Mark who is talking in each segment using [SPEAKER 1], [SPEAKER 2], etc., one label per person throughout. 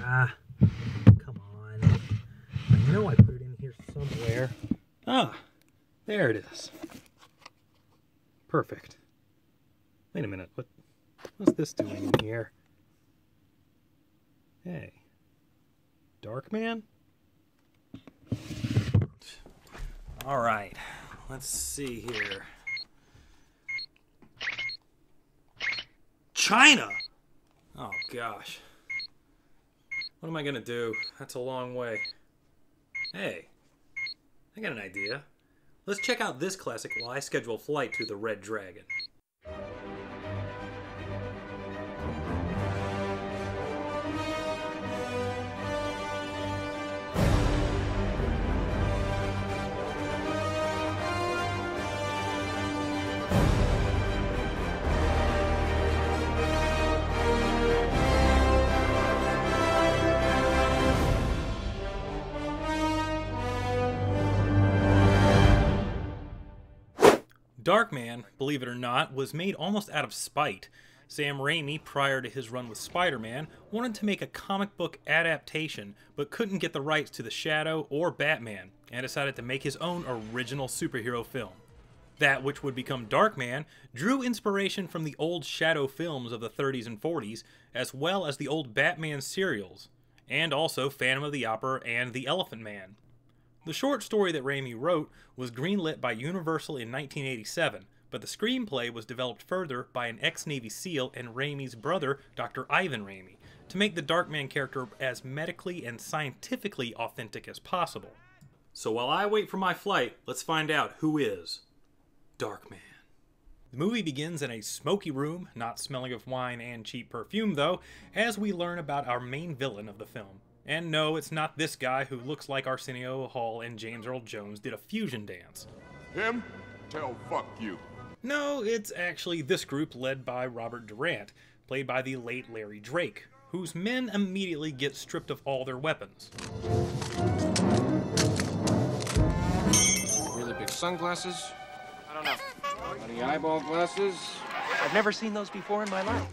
[SPEAKER 1] Ah, come on. I know I put it in here somewhere. Ah, there it is. Perfect. Wait a minute, what's this doing in here? Hey. Darkman? Alright, let's see here. China! Oh gosh. What am I gonna do? That's a long way. Hey, I got an idea. Let's check out this classic while I schedule a flight to the Red Dragon. Darkman, believe it or not, was made almost out of spite. Sam Raimi, prior to his run with Spider-Man, wanted to make a comic book adaptation, but couldn't get the rights to the Shadow or Batman, and decided to make his own original superhero film. That which would become Darkman drew inspiration from the old Shadow films of the 30s and 40s, as well as the old Batman serials, and also Phantom of the Opera and The Elephant Man. The short story that Raimi wrote was greenlit by Universal in 1987, but the screenplay was developed further by an ex-Navy SEAL and Raimi's brother, Dr. Ivan Raimi, to make the Darkman character as medically and scientifically authentic as possible. So while I wait for my flight, let's find out who is Darkman. The movie begins in a smoky room, not smelling of wine and cheap perfume though, as we learn about our main villain of the film. And no, it's not this guy who looks like Arsenio Hall and James Earl Jones did a fusion dance.
[SPEAKER 2] Him? Tell fuck you.
[SPEAKER 1] No, it's actually this group led by Robert Durant, played by the late Larry Drake, whose men immediately get stripped of all their weapons.
[SPEAKER 3] Really big sunglasses?
[SPEAKER 4] I don't know.
[SPEAKER 3] Any eyeball glasses?
[SPEAKER 4] I've never seen those before in my life.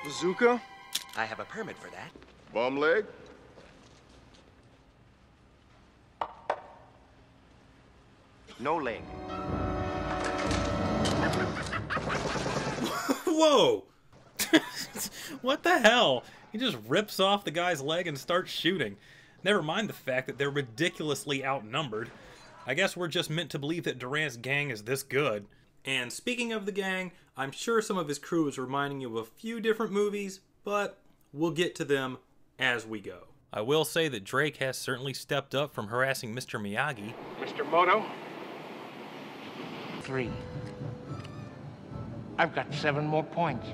[SPEAKER 3] Bazooka?
[SPEAKER 4] I have a permit for that.
[SPEAKER 2] Bum leg?
[SPEAKER 4] No leg.
[SPEAKER 1] Whoa! What the hell? He just rips off the guy's leg and starts shooting. Never mind the fact that they're ridiculously outnumbered. I guess we're just meant to believe that Durant's gang is this good. And speaking of the gang, I'm sure some of his crew is reminding you of a few different movies, but we'll get to them as we go. I will say that Drake has certainly stepped up from harassing Mr. Miyagi.
[SPEAKER 5] Mr. Moto? 3. I've got 7 more points.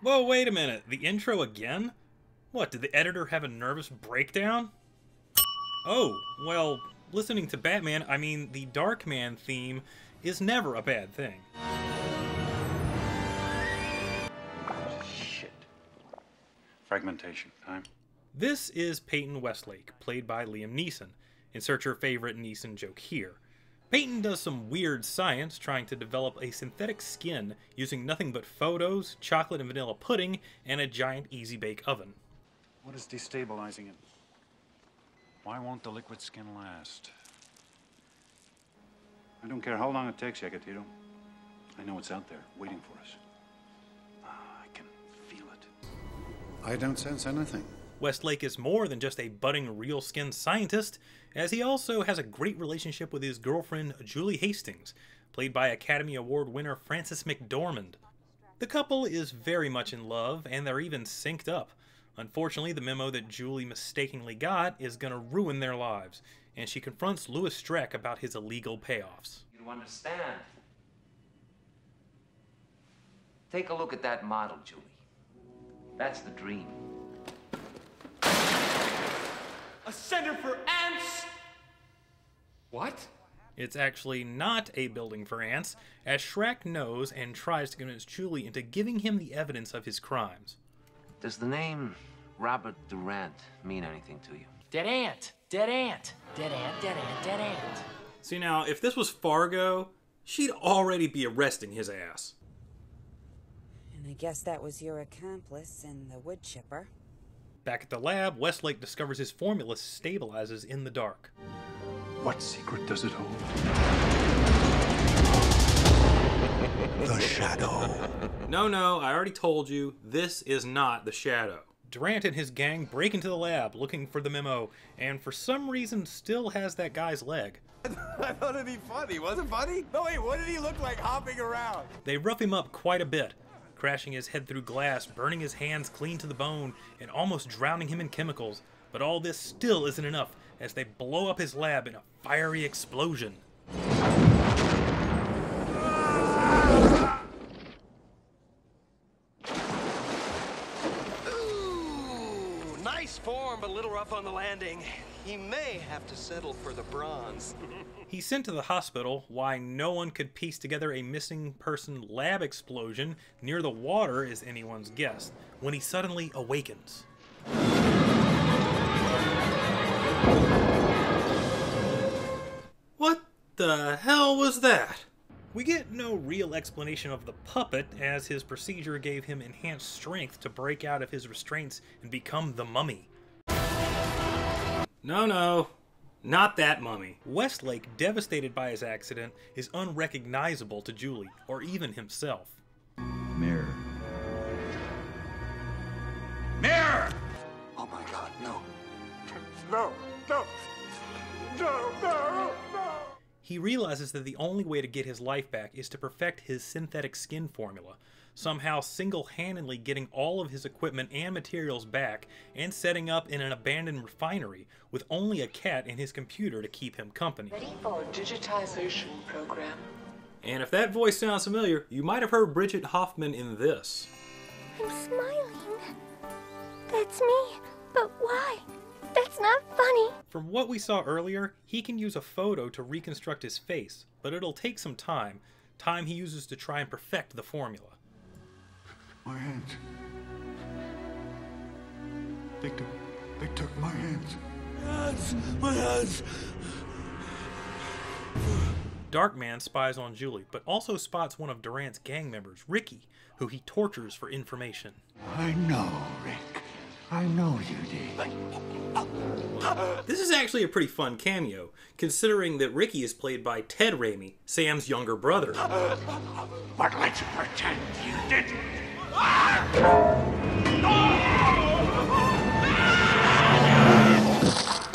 [SPEAKER 1] Whoa, wait a minute. The intro again? What, did the editor have a nervous breakdown? Oh, well, listening to Batman, I mean, the Darkman theme is never a bad thing.
[SPEAKER 6] Shit. Fragmentation time.
[SPEAKER 1] This is Peyton Westlake, played by Liam Neeson. Insert your favorite Neeson joke here. Peyton does some weird science trying to develop a synthetic skin using nothing but photos, chocolate and vanilla pudding, and a giant easy-bake oven.
[SPEAKER 6] What is destabilizing it? Why won't the liquid skin last? I don't care how long it takes, Yakatito. I know it's out there, waiting for us. I can feel it. I don't sense anything.
[SPEAKER 1] Westlake is more than just a budding real-skin scientist, as he also has a great relationship with his girlfriend, Julie Hastings, played by Academy Award winner Frances McDormand. The couple is very much in love, and they're even synced up. Unfortunately, the memo that Julie mistakenly got is going to ruin their lives, and she confronts Louis Streck about his illegal payoffs.
[SPEAKER 7] You understand? Take a look at that model, Julie. That's the dream.
[SPEAKER 5] A center for ants? What?
[SPEAKER 1] It's actually not a building for ants, as Shrek knows and tries to convince Julie into giving him the evidence of his crimes.
[SPEAKER 7] Does the name Robert Durant mean anything to you?
[SPEAKER 5] Dead ant. Dead ant. Dead ant, dead ant, dead ant.
[SPEAKER 1] See now, if this was Fargo, she'd already be arresting his ass.
[SPEAKER 8] In I guess that was your accomplice in the wood chipper.
[SPEAKER 1] Back at the lab, Westlake discovers his formula stabilizes in the dark.
[SPEAKER 6] What secret does it hold? The Shadow.
[SPEAKER 1] No, I already told you, this is not the Shadow. Durant and his gang break into the lab looking for the memo, and for some reason still has that guy's leg.
[SPEAKER 9] I thought it'd be funny. Was it funny? No, wait, what did he look like hopping around?
[SPEAKER 1] They rough him up quite a bit, crashing his head through glass, burning his hands clean to the bone, and almost drowning him in chemicals. But all this still isn't enough, as they blow up his lab in a fiery explosion.
[SPEAKER 10] Ooh, nice form, but a little rough on the landing. He may have to settle for the bronze.
[SPEAKER 1] He's sent to the hospital. Why no one could piece together a missing person lab explosion near the water is anyone's guess, when he suddenly awakens. What the hell was that? We get no real explanation of the puppet, as his procedure gave him enhanced strength to break out of his restraints and become the mummy. No, not that mummy. Westlake, devastated by his accident, is unrecognizable to Julie, or even himself.
[SPEAKER 6] Mirror.
[SPEAKER 2] Mirror!
[SPEAKER 6] Oh my God, no.
[SPEAKER 2] No, no, no, no, no!
[SPEAKER 1] He realizes that the only way to get his life back is to perfect his synthetic skin formula, somehow single-handedly getting all of his equipment and materials back and setting up in an abandoned refinery with only a cat in his computer to keep him company.
[SPEAKER 11] Ready for digitization program.
[SPEAKER 1] And if that voice sounds familiar, you might have heard Bridget Hoffman in this.
[SPEAKER 12] I'm smiling. That's me. But why? That's not funny.
[SPEAKER 1] From what we saw earlier, he can use a photo to reconstruct his face, but it'll take some time he uses to try and perfect the formula.
[SPEAKER 6] My hands. They took my hands.
[SPEAKER 9] My hands.
[SPEAKER 1] Darkman spies on Julie, but also spots one of Durant's gang members, Ricky, who he tortures for information.
[SPEAKER 6] I know, Rick. I know you did.
[SPEAKER 1] This is actually a pretty fun cameo, considering that Ricky is played by Ted Raimi, Sam's younger brother.
[SPEAKER 6] But let's pretend you didn't.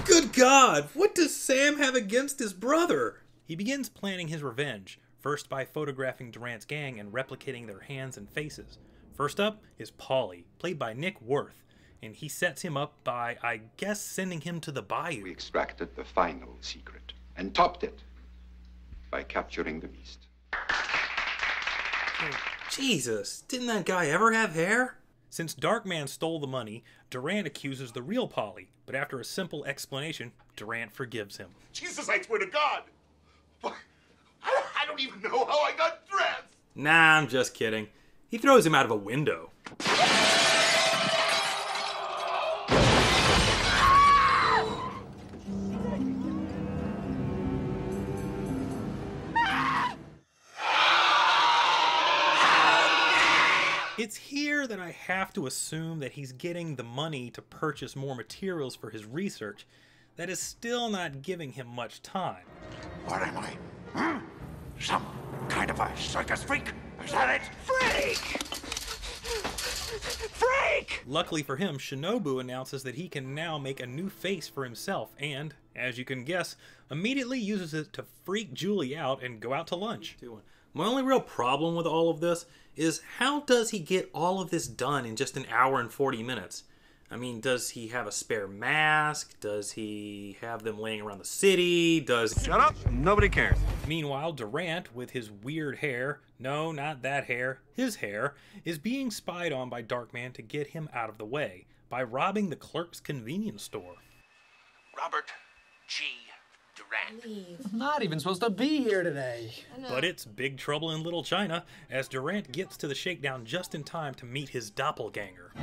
[SPEAKER 1] Good God! What does Sam have against his brother? He begins planning his revenge, first by photographing Durant's gang and replicating their hands and faces. First up is Paulie, played by Nick Worth, and he sets him up by, I guess, sending him to the bayou.
[SPEAKER 13] We extracted the final secret and topped it by capturing the beast.
[SPEAKER 1] Oh, Jesus, didn't that guy ever have hair? Since Darkman stole the money, Durant accuses the real Paulie, but after a simple explanation, Durant forgives him.
[SPEAKER 2] Jesus, I swear to God! I don't even know how I got dressed!
[SPEAKER 1] Nah, I'm just kidding. He throws him out of a window. It's here that I have to assume that he's getting the money to purchase more materials for his research. That is still not giving him much time.
[SPEAKER 6] What am I? Some kind of a circus freak? Is that it?
[SPEAKER 10] Freak! Freak!
[SPEAKER 1] Luckily for him, Shinobu announces that he can now make a new face for himself and, as you can guess, immediately uses it to freak Julie out and go out to lunch. My only real problem with all of this is how does he get all of this done in just an hour and 40 minutes? I mean, does he have a spare mask? Does he have them laying around the city?
[SPEAKER 9] Shut up! Nobody cares.
[SPEAKER 1] Meanwhile, Durant, with his weird hair, no, not that hair, his hair, is being spied on by Darkman to get him out of the way by robbing the clerk's convenience store.
[SPEAKER 10] Robert G. Durant.
[SPEAKER 5] I'm not even supposed to be here today.
[SPEAKER 1] But it's big trouble in Little China as Durant gets to the shakedown just in time to meet his doppelganger.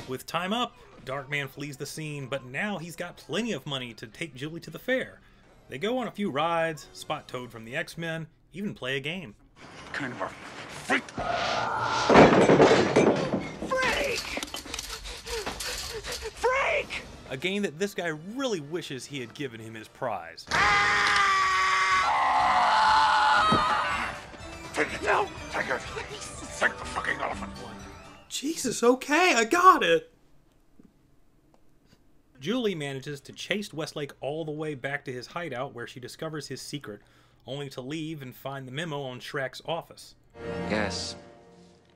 [SPEAKER 1] With time up, Darkman flees the scene, but now he's got plenty of money to take Julie to the fair. They go on a few rides, spot Toad from the X-Men, even play a game.
[SPEAKER 6] kind of a freak?
[SPEAKER 10] Freak! Freak!
[SPEAKER 1] A game that this guy really wishes he had given him his prize.
[SPEAKER 2] Take it. No. Take it. Take the fucking elephant.
[SPEAKER 1] Jesus, okay, I got it! Julie manages to chase Westlake all the way back to his hideout where she discovers his secret, only to leave and find the memo on Shrek's office.
[SPEAKER 7] Yes.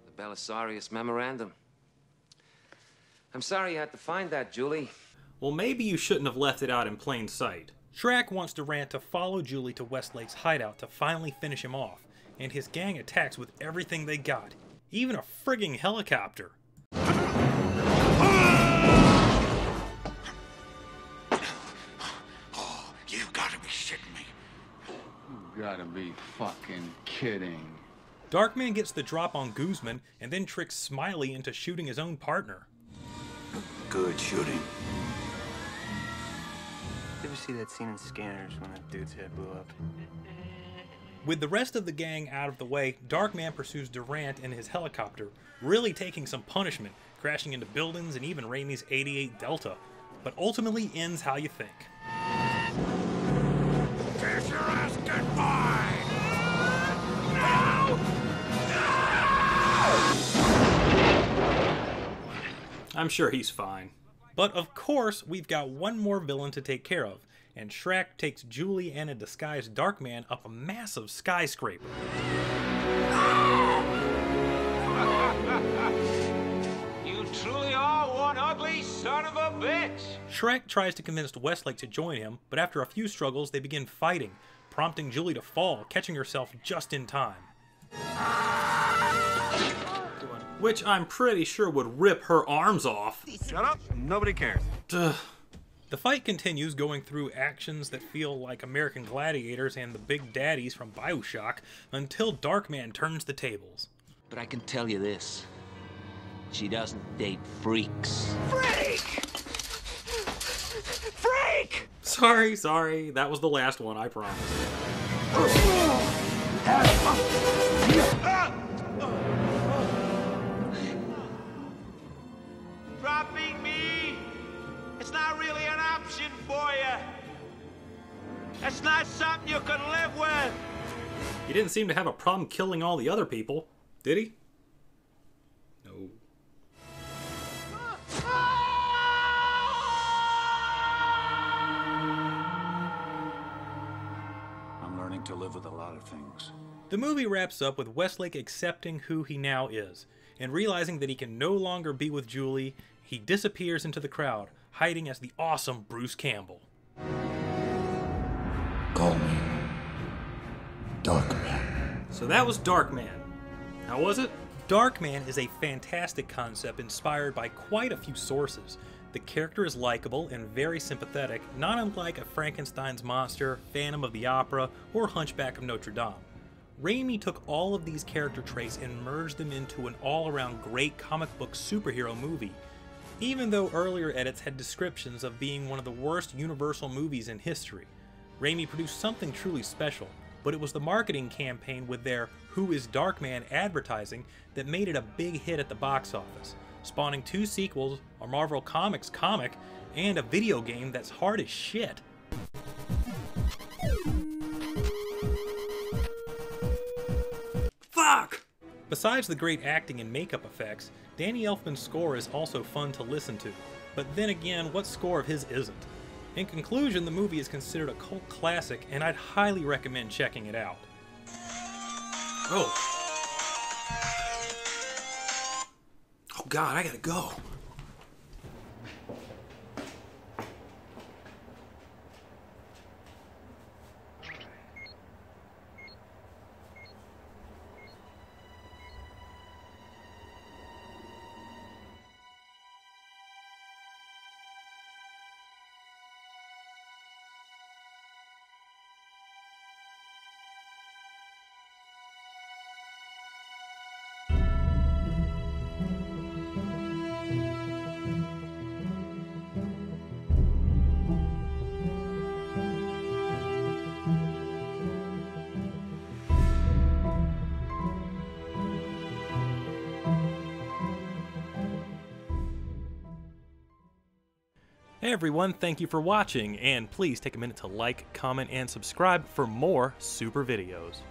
[SPEAKER 7] The Belisarius Memorandum. I'm sorry you had to find that, Julie.
[SPEAKER 1] Well, maybe you shouldn't have left it out in plain sight. Shrek wants Durant to follow Julie to Westlake's hideout to finally finish him off, and his gang attacks with everything they got, even a frigging helicopter.
[SPEAKER 2] Oh, you gotta be shitting me.
[SPEAKER 6] You gotta be fucking kidding.
[SPEAKER 1] Darkman gets the drop on Guzman and then tricks Smiley into shooting his own partner.
[SPEAKER 6] Good shooting.
[SPEAKER 9] You ever see that scene in Scanners when that dude's head blew up?
[SPEAKER 1] With the rest of the gang out of the way, Darkman pursues Durant in his helicopter, really taking some punishment, crashing into buildings and even Raimi's 88 Delta, but ultimately ends how you think.
[SPEAKER 2] Kiss your ass goodbye! No!
[SPEAKER 1] I'm sure he's fine. But of course, we've got one more villain to take care of, and Shrek takes Julie and a disguised Darkman up a massive skyscraper.
[SPEAKER 14] You truly are one ugly son of a bitch!
[SPEAKER 1] Shrek tries to convince Westlake to join him, but after a few struggles, they begin fighting, prompting Julie to fall, catching herself just in time. Which I'm pretty sure would rip her arms off.
[SPEAKER 9] Shut up. Nobody cares.
[SPEAKER 1] Duh. The fight continues, going through actions that feel like American Gladiators and the Big Daddies from BioShock, until Darkman turns the tables.
[SPEAKER 5] But I can tell you this. She doesn't date freaks.
[SPEAKER 10] Freak! Freak!
[SPEAKER 1] Sorry, that was the last one, I promise.
[SPEAKER 14] Dropping me? It's not really an option for you. It's not something you can live with.
[SPEAKER 1] He didn't seem to have a problem killing all the other people, did he? No.
[SPEAKER 6] I'm learning to live with a lot of things.
[SPEAKER 1] The movie wraps up with Westlake accepting who he now is, and realizing that he can no longer be with Julie, he disappears into the crowd, hiding as the awesome Bruce Campbell.
[SPEAKER 15] Call me Darkman.
[SPEAKER 1] So that was Darkman. How was it? Darkman is a fantastic concept inspired by quite a few sources. The character is likable and very sympathetic, not unlike a Frankenstein's monster, Phantom of the Opera, or Hunchback of Notre Dame. Raimi took all of these character traits and merged them into an all-around great comic book superhero movie. Even though earlier edits had descriptions of being one of the worst Universal movies in history, Raimi produced something truly special, but it was the marketing campaign with their Who is Darkman advertising that made it a big hit at the box office, spawning 2 sequels, a Marvel Comics comic, and a video game that's hard as shit. Fuck! Besides the great acting and makeup effects, Danny Elfman's score is also fun to listen to. But then again, what score of his isn't? In conclusion, the movie is considered a cult classic, and I'd highly recommend checking it out. Oh. Oh God, I gotta go. Hey everyone, thank you for watching, and please take a minute to like, comment, and subscribe for more super videos.